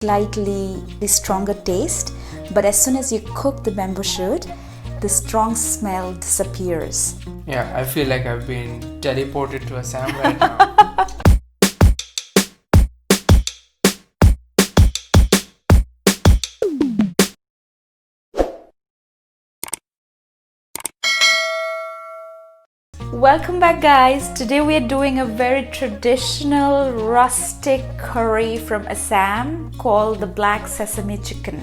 slightly stronger taste, but as soon as you cook the bamboo shoot, the strong smell disappears. Yeah, I feel like I've been teleported to Assam right now. Welcome back, guys. Today we are doing a very traditional rustic curry from Assam called the Black Sesame Chicken.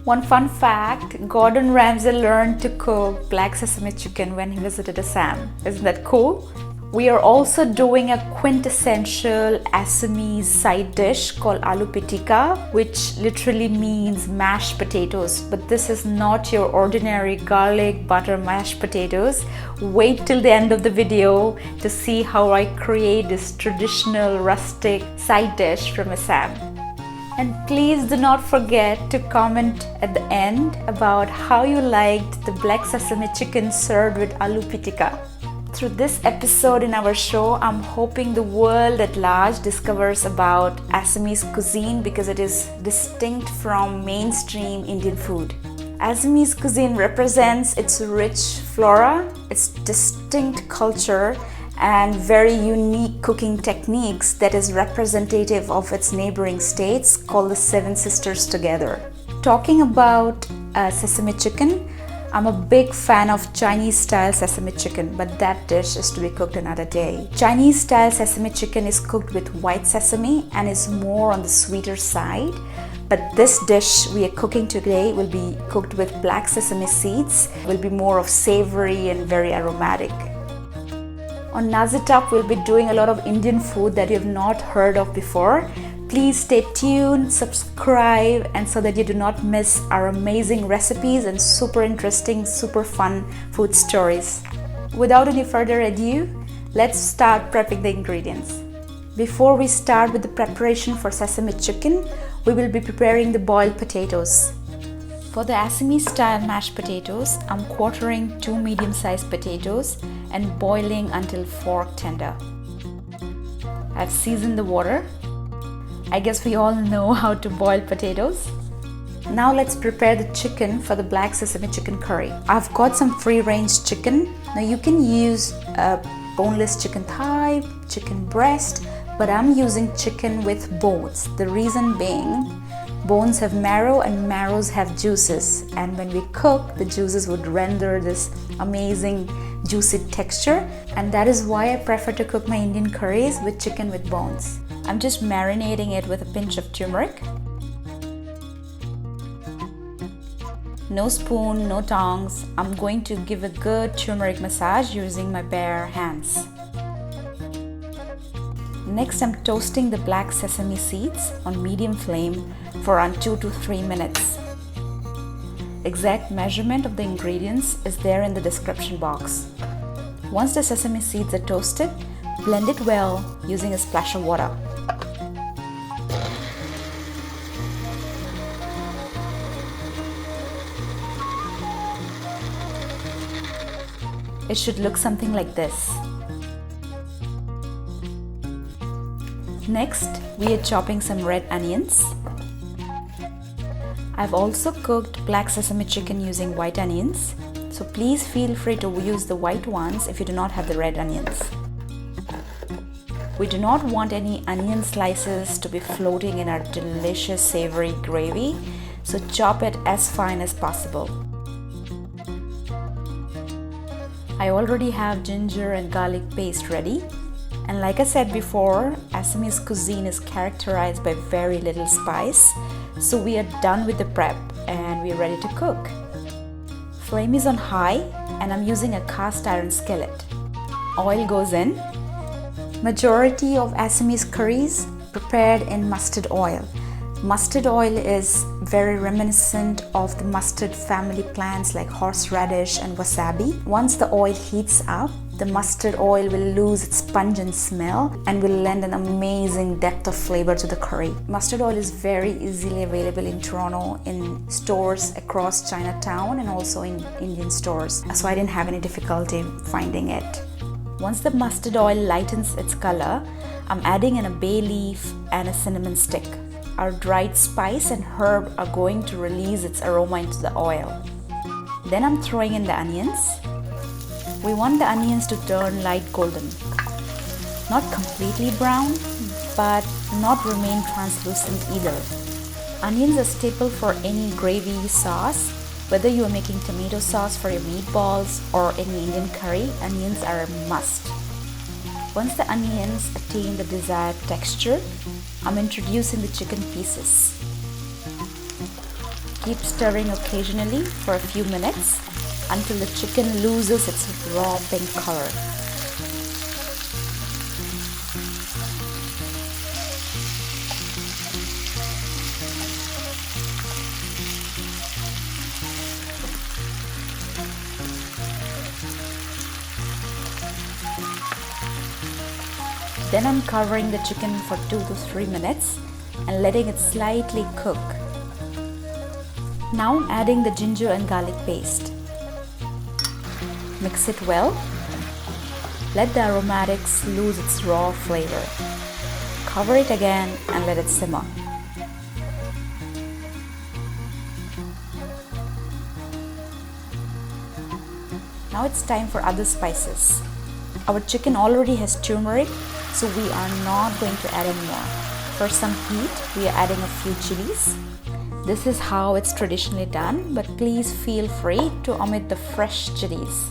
One fun fact, Gordon Ramsay learned to cook Black Sesame Chicken when he visited Assam. Isn't that cool? We are also doing a quintessential Assamese side dish called Aloo Pitika, which literally means mashed potatoes. But this is not your ordinary garlic butter mashed potatoes. Wait till the end of the video to see how I create this traditional rustic side dish from Assam. And please do not forget to comment at the end about how you liked the Black Sesame Chicken served with Aloo Pitika. Through this episode in our show, I'm hoping the world at large discovers about Assamese cuisine because it is distinct from mainstream Indian food. Assamese cuisine represents its rich flora, its distinct culture, and very unique cooking techniques that is representative of its neighboring states called the Seven Sisters together. Talking about sesame chicken, I'm a big fan of Chinese style sesame chicken, but that dish is to be cooked another day. Chinese style sesame chicken is cooked with white sesame and is more on the sweeter side. But this dish we are cooking today will be cooked with black sesame seeds, will be more of savory and very aromatic. On Nazit Up, we'll be doing a lot of Indian food that you have not heard of before. Please stay tuned, subscribe, and so that you do not miss our amazing recipes and super interesting, super fun food stories. Without any further ado, let's start prepping the ingredients. Before we start with the preparation for sesame chicken, we will be preparing the boiled potatoes. For the Assamese style mashed potatoes, I'm quartering 2 medium-sized potatoes and boiling until fork tender. I've seasoned the water. I guess we all know how to boil potatoes. Now let's prepare the chicken for the Black Sesame Chicken curry. I've got some free-range chicken. Now you can use boneless chicken thigh, chicken breast, but I'm using chicken with bones. The reason being, bones have marrow and marrows have juices, and when we cook, the juices would render this amazing juicy texture, and that is why I prefer to cook my Indian curries with chicken with bones. I'm just marinating it with a pinch of turmeric. No spoon, no tongs. I'm going to give a good turmeric massage using my bare hands. Next, I'm toasting the black sesame seeds on medium flame for around 2 to 3 minutes. Exact measurement of the ingredients is there in the description box. Once the sesame seeds are toasted, blend it well using a splash of water. It should look something like this. Next, we are chopping some red onions. I've also cooked black sesame chicken using white onions, so please feel free to use the white ones if you do not have the red onions. We do not want any onion slices to be floating in our delicious savory gravy, so chop it as fine as possible. I already have ginger and garlic paste ready. And like I said before, Assamese cuisine is characterized by very little spice. So we are done with the prep and we are ready to cook. Flame is on high and I'm using a cast iron skillet. Oil goes in. Majority of Assamese curries prepared in mustard oil. Mustard oil is very reminiscent of the mustard family plants like horseradish and wasabi. Once the oil heats up, the mustard oil will lose its pungent smell and will lend an amazing depth of flavor to the curry. Mustard oil is very easily available in Toronto in stores across Chinatown and also in Indian stores, so I didn't have any difficulty finding it. Once the mustard oil lightens its color, I'm adding in a bay leaf and a cinnamon stick. our dried spice and herb are going to release its aroma into the oil. Then I'm throwing in the onions. We want the onions to turn light golden. Not completely brown, but not remain translucent either. Onions are staple for any gravy sauce. Whether you are making tomato sauce for your meatballs or any Indian curry, onions are a must. Once the onions attain the desired texture, I'm introducing the chicken pieces. Keep stirring occasionally for a few minutes until the chicken loses its raw pink color. Then I'm covering the chicken for 2 to 3 minutes and letting it slightly cook. Now I'm adding the ginger and garlic paste. Mix it well. Let the aromatics lose its raw flavor. Cover it again and let it simmer. Now it's time for other spices. Our chicken already has turmeric, so we are not going to add any more. For some heat, we are adding a few chillies. This is how it's traditionally done, but please feel free to omit the fresh chillies.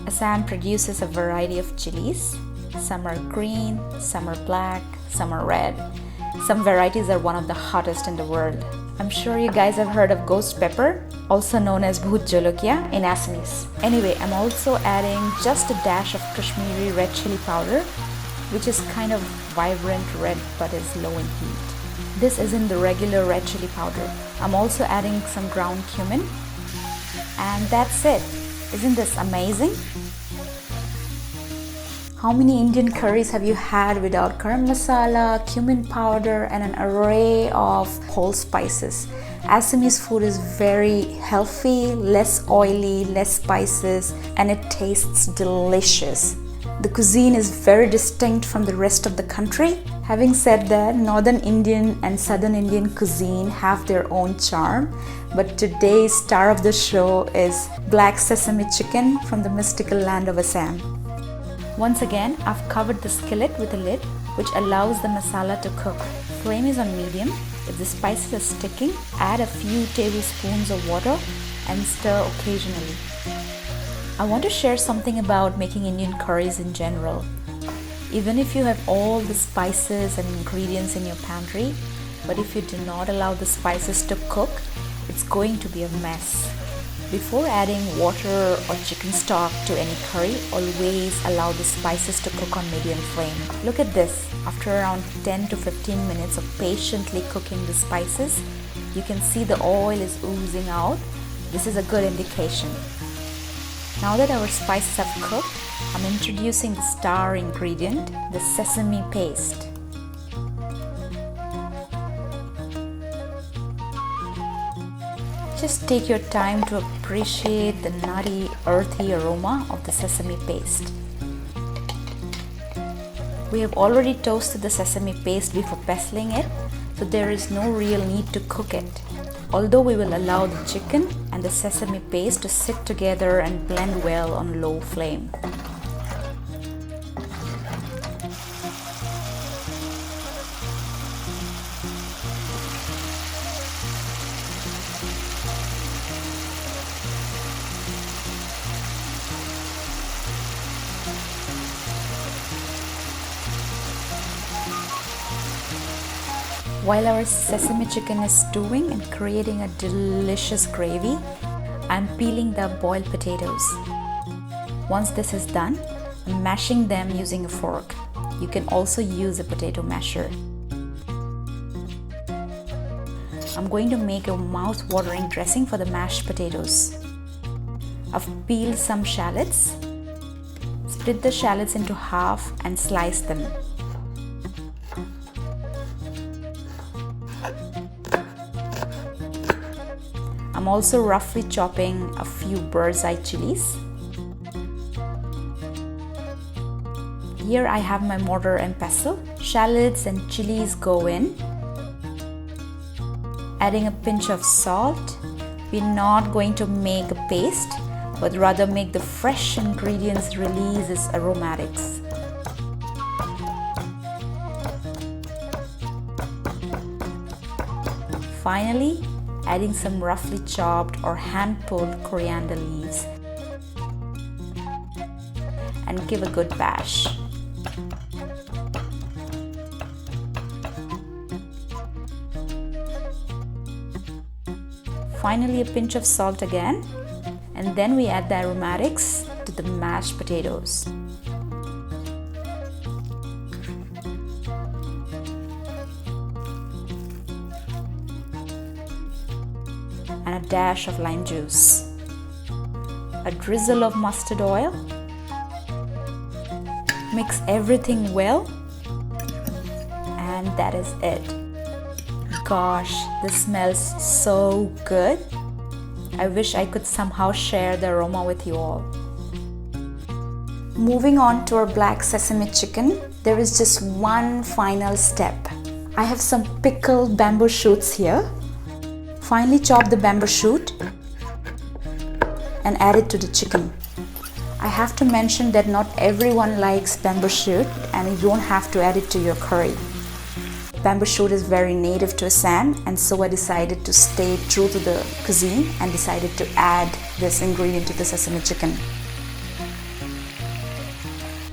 Assam produces a variety of chilies. Some are green, some are black, some are red. Some varieties are one of the hottest in the world. I'm sure you guys have heard of ghost pepper, also known as bhut jolokia in Assamese. Anyway, I'm also adding just a dash of Kashmiri Red chili powder, which is kind of vibrant red but is low in heat. This isn't the regular red chili powder. I'm also adding some ground cumin. And that's it. Isn't this amazing? How many Indian curries have you had without garam masala, cumin powder, and an array of whole spices? Assamese food is very healthy, less oily, less spices, and it tastes delicious. The cuisine is very distinct from the rest of the country. Having said that, Northern Indian and Southern Indian cuisine have their own charm, but today's star of the show is Black Sesame Chicken from the mystical land of Assam. Once again, I've covered the skillet with a lid, which allows the masala to cook. Flame is on medium. If the spices are sticking, add a few tablespoons of water and stir occasionally. I want to share something about making Indian curries in general. Even if you have all the spices and ingredients in your pantry, but if you do not allow the spices to cook, it's going to be a mess. Before adding water or chicken stock to any curry, always allow the spices to cook on medium flame. Look at this. After around 10 to 15 minutes of patiently cooking the spices, you can see the oil is oozing out. This is a good indication. Now that our spices have cooked, I'm introducing the star ingredient, the sesame paste. Just take your time to appreciate the nutty, earthy aroma of the sesame paste. We have already toasted the sesame paste before pestling it, so there is no real need to cook it. Although we will allow the chicken and the sesame paste to sit together and blend well on low flame. While our sesame chicken is stewing and creating a delicious gravy, I'm peeling the boiled potatoes. Once this is done, I'm mashing them using a fork. You can also use a potato masher. I'm going to make a mouth-watering dressing for the mashed potatoes. I've peeled some shallots. Split the shallots into half and slice them. I'm also roughly chopping a few bird's eye chilies. Here I have my mortar and pestle. Shallots and chilies go in. Adding a pinch of salt. We're not going to make a paste, but rather make the fresh ingredients release its aromatics. Finally, adding some roughly chopped or hand-pulled coriander leaves and give a good bash. Finally, a pinch of salt again, and then we add the aromatics to the mashed potatoes. And a dash of lime juice, a drizzle of mustard oil. Mix everything well, and that is it. Gosh, this smells so good. I wish I could somehow share the aroma with you all. Moving on to our black sesame chicken, there is just one final step. I have some pickled bamboo shoots here. Finely chop the bamboo shoot and add it to the chicken. I have to mention that not everyone likes bamboo shoot, and you don't have to add it to your curry. Bamboo shoot is very native to Assam, and so I decided to stay true to the cuisine and decided to add this ingredient to the sesame chicken.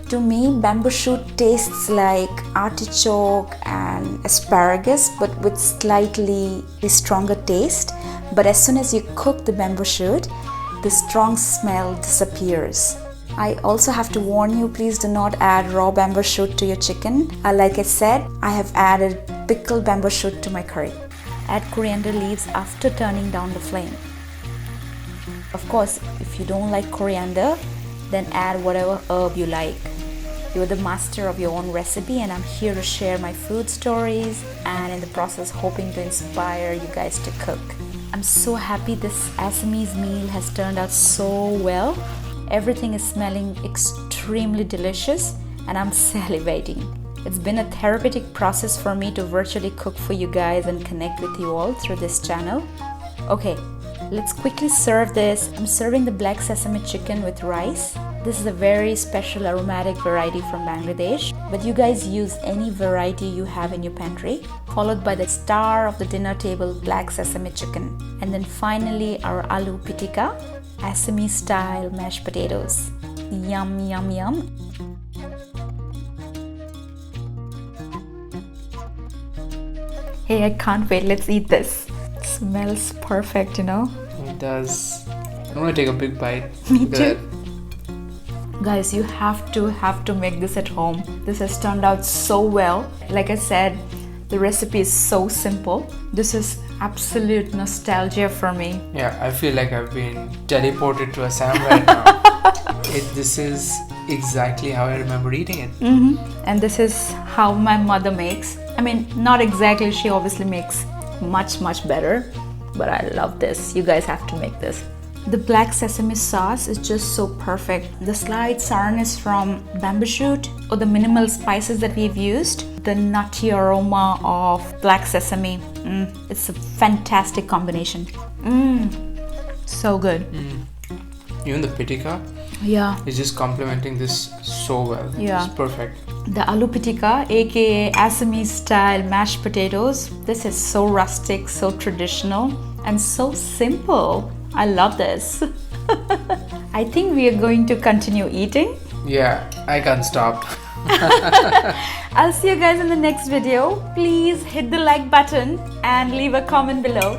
To me, bamboo shoot tastes like artichoke and asparagus, but with slightly stronger taste. But as soon as you cook the bamboo shoot, the strong smell disappears. I also have to warn you, please do not add raw bamboo shoot to your chicken. Like I said, I have added pickled bamboo shoot to my curry. Add coriander leaves after turning down the flame. Of course, if you don't like coriander, then add whatever herb you like. You're the master of your own recipe, and I'm here to share my food stories and in the process hoping to inspire you guys to cook. I'm so happy this Assamese meal has turned out so well. Everything is smelling extremely delicious and I'm salivating. It's been a therapeutic process for me to virtually cook for you guys and connect with you all through this channel. Okay, let's quickly serve this. I'm serving the black sesame chicken with rice. This is a very special aromatic variety from Bangladesh, but you guys use any variety you have in your pantry, followed by the star of the dinner table, black sesame chicken. And then finally our Aloo Pitika, Assamese style mashed potatoes. Yum, yum, yum. Hey, I can't wait. Let's eat this. It smells perfect, you know? It does. I want to take a big bite. Me too. Guys, you have to make this at home. This has turned out so well. Like I said, the recipe is so simple. This is absolute nostalgia for me. Yeah, I feel like I've been teleported to Assam right now. This is exactly how I remember eating it. And this is how my mother makes. I mean, not exactly. She obviously makes much better. But I love this. You guys have to make this. The black sesame sauce is just so perfect. The slight sourness from bamboo shoot or the minimal spices that we've used, the nutty aroma of black sesame. It's a fantastic combination. So good. Even the pitika is just complementing this so well. Yeah. It's perfect. The Aloo Pitika, aka Assamese style mashed potatoes. This is so rustic, so traditional, and so simple. I love this. I think we are going to continue eating. Yeah, I can't stop. I'll see you guys in the next video. Please hit the like button and leave a comment below.